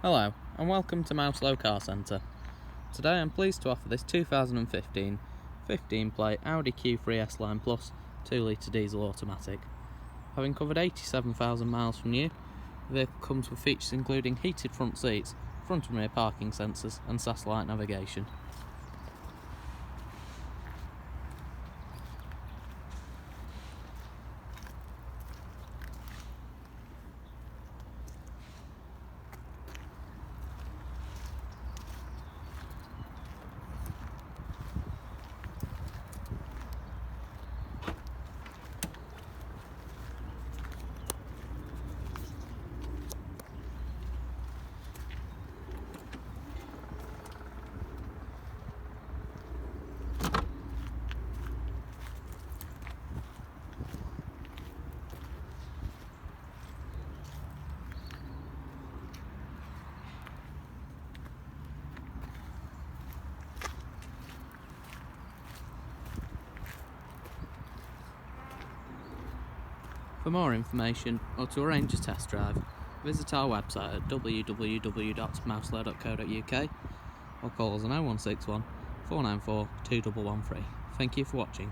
Hello and welcome to Mouselow Car Centre. Today I'm pleased to offer this 2015 15-plate Audi Q3 S-Line Plus 2-litre diesel automatic. Having covered 87,000 miles from new, the vehicle comes with features including heated front seats, front and rear parking sensors and satellite navigation. For more information or to arrange a test drive, visit our website at www.mouselow.co.uk or call us on 0161 494 2113. Thank you for watching.